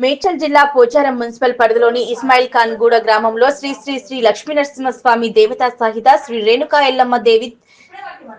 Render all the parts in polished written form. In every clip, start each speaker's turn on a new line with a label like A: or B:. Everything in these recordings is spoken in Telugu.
A: మేడ్చల్ జిల్లా పోచారం మున్సిపల్ పరిధిలోని ఇస్మాయిల్ ఖాన్ గూడ గ్రామంలో శ్రీ శ్రీ శ్రీ లక్ష్మీనరసింహస్వామి దేవతా సహిత శ్రీ రేణుకా ఎల్లమ్మ దేవి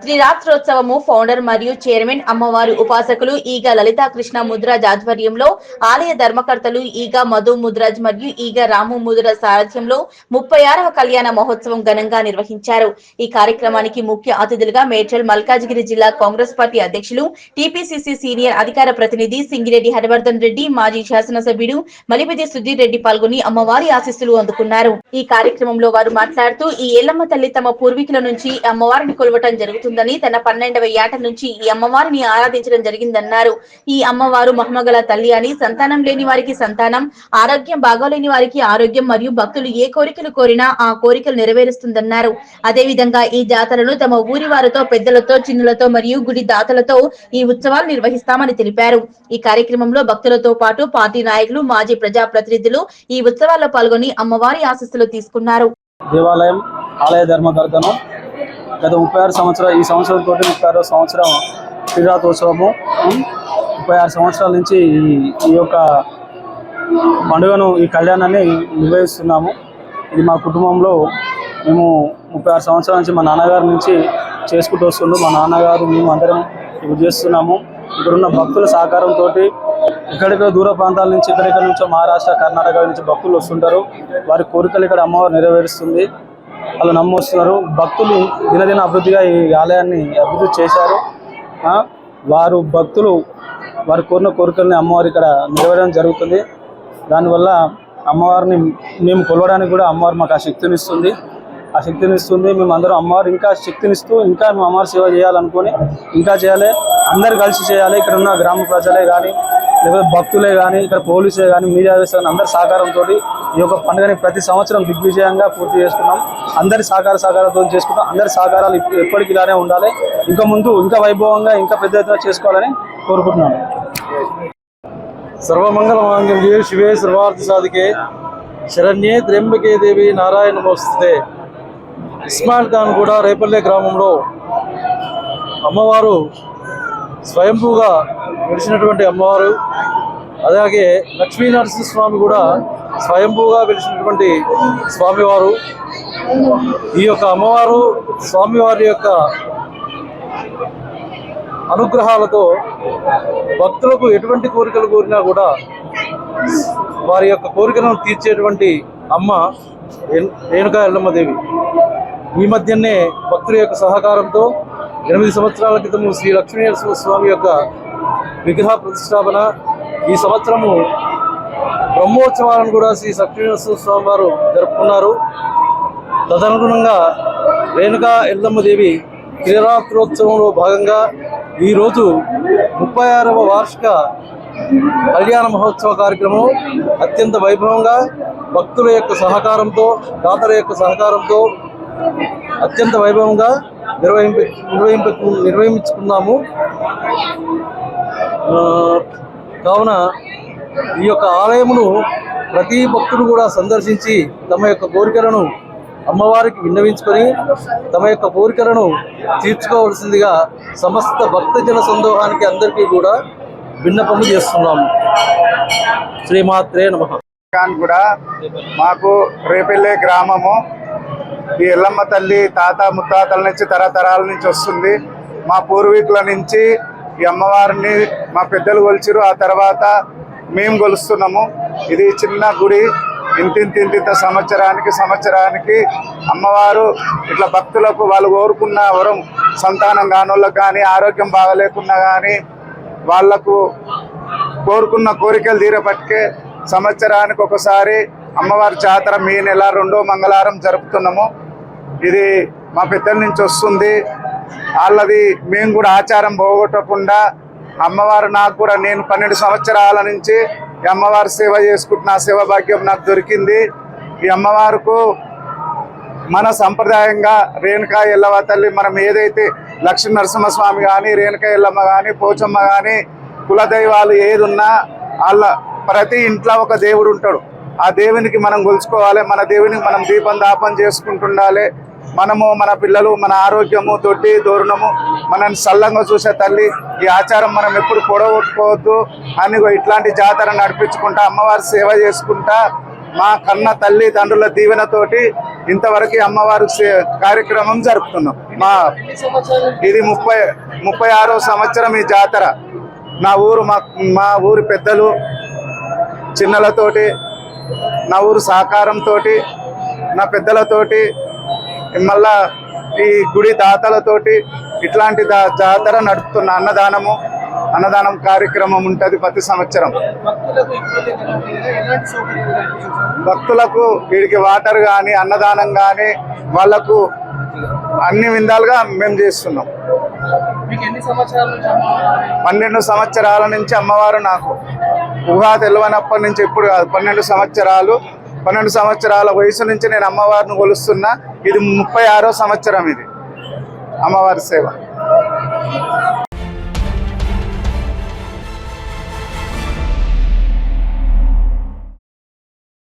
A: త్రిరాత్రోత్సవము ఫౌండర్ మరియు చైర్మన్ అమ్మవారు ఉపాసకులు ఈగ లలితా కృష్ణ ముద్రాజ్ ఆధ్వర్యంలో ఆలయ ధర్మకర్తలు ఈగ మధు ముద్రాజ్ మరియు ఈగ రాము ముద్రాజ్ సారథ్యంలో 36వ కళ్యాణ మహోత్సవం ఘనంగా నిర్వహించారు. ఈ కార్యక్రమానికి ముఖ్య అతిథులుగా మేడ్చల్ మల్కాజిగిరి జిల్లా కాంగ్రెస్ పార్టీ అధ్యక్షులు టీపీసీసీ సీనియర్ అధికార ప్రతినిధి సింగిరెడ్డి హరివర్ధన్ రెడ్డి, మాజీ శాసనసభ్యుడు మలిపతి సుధీర్ రెడ్డి పాల్గొని అమ్మవారి ఆశీస్సులు అందుకున్నారు. ఈ కార్యక్రమంలో వారు మాట్లాడుతూ ఈ ఎల్లమ్మ తల్లి తమ పూర్వీకుల నుంచి అమ్మవారిని కొలవటం జరుగుతుందని, తన 12వ ఏట నుంచి ఈ అమ్మవారిని ఆరాధించడం జరిగిందన్నారు. ఈ అమ్మవారు మహిమగల తల్లి అని, సంతానం లేని వారికి సంతానం, ఆరోగ్యం బాగోలేని వారికి ఆరోగ్యం మరియు భక్తులు ఏ కోరికలు కోరినా ఆ కోరికలు నెరవేరుస్తుందన్నారు. అదేవిధంగా ఈ జాతరను తమ ఊరి వారితో, పెద్దలతో, చిన్నులతో మరియు గుడి దాతలతో ఈ ఉత్సవాలు నిర్వహిస్తామని తెలిపారు. ఈ కార్యక్రమంలో భక్తులతో పాటు పార్టీ నాయకులు, మాజీ ప్రజాప్రతినిధులు ఈ ఉత్సవాల్లో పాల్గొని అమ్మవారి ఆశీస్సులు తీసుకున్నారు.
B: దేవాలయం ఆలయ ధర్మకర్తను గత 36 సంవత్సరాలు, ఈ సంవత్సరంతో 36వ సంవత్సరం త్రిరాత్రోత్సవము. 36 సంవత్సరాల నుంచి ఈ యొక్క పండుగను, ఈ కళ్యాణాన్ని నిర్వహిస్తున్నాము. ఇది మా కుటుంబంలో మేము 36 సంవత్సరాల నుంచి మా నాన్నగారి నుంచి చేసుకుంటూ వస్తున్నాము. మా నాన్నగారు, మేము అందరం ఇప్పుడు చేస్తున్నాము. ఇక్కడున్న భక్తుల సహకారంతో ఎక్కడెక్కడ దూర ప్రాంతాల నుంచి, ఎక్కడెక్కడ నుంచో మహారాష్ట్ర, కర్ణాటక నుంచి భక్తులు వస్తుంటారు. వారి కోరికలు ఇక్కడ అమ్మవారు నెరవేరుస్తుంది. వాళ్ళు నమ్మొస్తున్నారు. భక్తులు దినదిన అభివృద్ధిగా ఈ ఆలయాన్ని అభివృద్ధి చేశారు. వారు భక్తులు వారు కోరిన కోరికల్ని అమ్మవారు ఇక్కడ నెరవేరడం జరుగుతుంది. దానివల్ల అమ్మవారిని మేము కొలవడానికి కూడా అమ్మవారు మాకు ఆ శక్తినిస్తుంది. మేము అందరం అమ్మవారు ఇంకా శక్తినిస్తూ ఇంకా మేము అమ్మవారి సేవ చేయాలనుకొని ఇంకా చేయాలి. అందరు కలిసి చేయాలి. ఇక్కడ ఉన్న గ్రామ ప్రజలే కానీ, లేకపోతే భక్తులే కానీ, ఇక్కడ పోలీసులే కానీ, మీడియా వ్యవస్థ అందరి సహకారంతో ఈ యొక్క పండుగని ప్రతి సంవత్సరం దిగ్విజయంగా పూర్తి చేసుకున్నాం. అందరి సహకారంతో చేసుకుంటాం. అందరి సహకారాలు ఎప్పటికీ ఇలానే ఉండాలి. ఇంకా ముందు ఇంకా వైభవంగా, ఇంకా పెద్ద ఎత్తున చేసుకోవాలని కోరుకుంటున్నాను.
C: సర్వమంగళ మాంగళ్యే శివే సర్వార్థ సాధికే శరణ్యే త్ర్యంబకే దేవి నారాయణ నమోస్తుతే. ఇస్మాయిల్ ఖాన్ కూడా రేపల్లె గ్రామంలో అమ్మవారు స్వయంభూగా వెలిసినటువంటి అమ్మవారు. అలాగే లక్ష్మీనరసింహస్వామి కూడా స్వయంభూగా వెలిసినటువంటి స్వామివారు. ఈ యొక్క అమ్మవారు స్వామివారి యొక్క అనుగ్రహాలతో భక్తులకు ఎటువంటి కోరికలు కోరినా కూడా వారి యొక్క కోరికలను తీర్చేటువంటి అమ్మ రేణుకా ఎల్లమ్మ దేవి. ఈ మధ్యనే భక్తుల యొక్క సహకారంతో 8 సంవత్సరాల క్రితము శ్రీ లక్ష్మీనరసింహస్వామి యొక్క విగ్రహ ప్రతిష్టాపన, ఈ సంవత్సరము బ్రహ్మోత్సవాలను కూడా శ్రీ లక్ష్మీనరసింహస్వామి వారు జరుపుకున్నారు. తదనుగుణంగా రేణుకా ఎల్లమ్మ దేవి త్రిరాత్రోత్సవంలో భాగంగా ఈరోజు 36వ వార్షిక కళ్యాణ మహోత్సవ కార్యక్రమం అత్యంత వైభవంగా భక్తుల యొక్క సహకారంతో, దాతల యొక్క సహకారంతో అత్యంత వైభవంగా నిర్వహించుకున్నాము. కావున ఈ యొక్క ఆలయమును ప్రతి భక్తుడు కూడా సందర్శించి తమ యొక్క కోరికలను అమ్మవారికి విన్నవించుకొని తమ యొక్క కోరికలను తీర్చుకోవలసిందిగా సమస్త భక్తజన సందోహానికి అందరికీ కూడా విన్నపము చేస్తున్నాము. శ్రీమాత్రే నమః.
D: కూడా మాకు రేపల్లె గ్రామము ఈ ఎల్లమ్మ తల్లి తాత ముత్తాతల నుంచి తరతరాల నుంచి వస్తుంది. మా పూర్వీకుల నుంచి ఈ అమ్మవారిని మా పెద్దలు కొలిచిరు. ఆ తర్వాత మేము కొలుస్తున్నాము. ఇది చిన్న గుడి. ఇంతింత సంవత్సరానికి అమ్మవారు ఇట్లా భక్తులకు వాళ్ళు కోరుకున్న వరం, సంతానం కానోళ్ళకు కానీ, ఆరోగ్యం బాగలేకున్నా కానీ వాళ్లకు కోరుకున్న కోరికలు తీరపట్టుకే సంవత్సరానికి ఒకసారి అమ్మవారి జాతర మే నెల 2వ మంగళవారం జరుపుతున్నాము. ఇది మా పెద్దల నుంచి వస్తుంది. వాళ్ళది మేము కూడా ఆచారం పోగొట్టకుండా అమ్మవారు నాకు కూడా, నేను 12 సంవత్సరాల నుంచి ఈ అమ్మవారి సేవ చేసుకుంటున్న సేవ భాగ్యం నాకు దొరికింది. ఈ అమ్మవారికి మన సంప్రదాయంగా రేణుకా ఎల్లమ్మ తల్లి, మనం ఏదైతే లక్ష్మీ నరసింహస్వామి కానీ, రేణుకా ఎల్లమ్మ కానీ, పోచమ్మ కానీ, కులదైవాలు ఏది ఉన్నా వాళ్ళ ప్రతి ఇంట్లో ఒక దేవుడు ఉంటాడు. ఆ దేవునికి మనం కొలుచుకోవాలి. మన దేవునికి మనం దీపం దాపం చేసుకుంటుండాలి. మనము, మన పిల్లలు, మన ఆరోగ్యము, దొడ్డి దోరణము, మనల్ని సల్లంగా చూసే తల్లి ఈ ఆచారం మనం ఎప్పుడు పొడగొట్టుకోవద్దు అని ఇట్లాంటి జాతర నడిపించుకుంటా అమ్మవారి సేవ చేసుకుంటా మా కన్న తల్లిదండ్రుల దీవెనతోటి ఇంతవరకు అమ్మవారి కార్యక్రమం జరుపుతున్నాం. ఇది 36వ సంవత్సరం ఈ జాతర. మా ఊరు పెద్దలు చిన్నలతోటి, నా ఊరు సహకారంతో, నా పెద్దలతోటి, మళ్ళా ఈ గుడి దాతలతోటి ఇట్లాంటి జాతర నడుపుతున్న అన్నదానం కార్యక్రమం ఉంటుంది ప్రతి సంవత్సరం. భక్తులకు వీడికి వాటర్ కానీ అన్నదానం కానీ వాళ్ళకు అన్ని విధాలుగా మేము చేస్తున్నాం. 12 సంవత్సరాల నుంచి అమ్మవారు నాకు ఊహా తెలియనప్పటి నుంచి ఎప్పుడు కాదు 12 సంవత్సరాల వయసు నుంచి నేను అమ్మవారిని కొలుస్తున్నా. ఇది 36వ సంవత్సరం ఇది అమ్మవారి సేవ.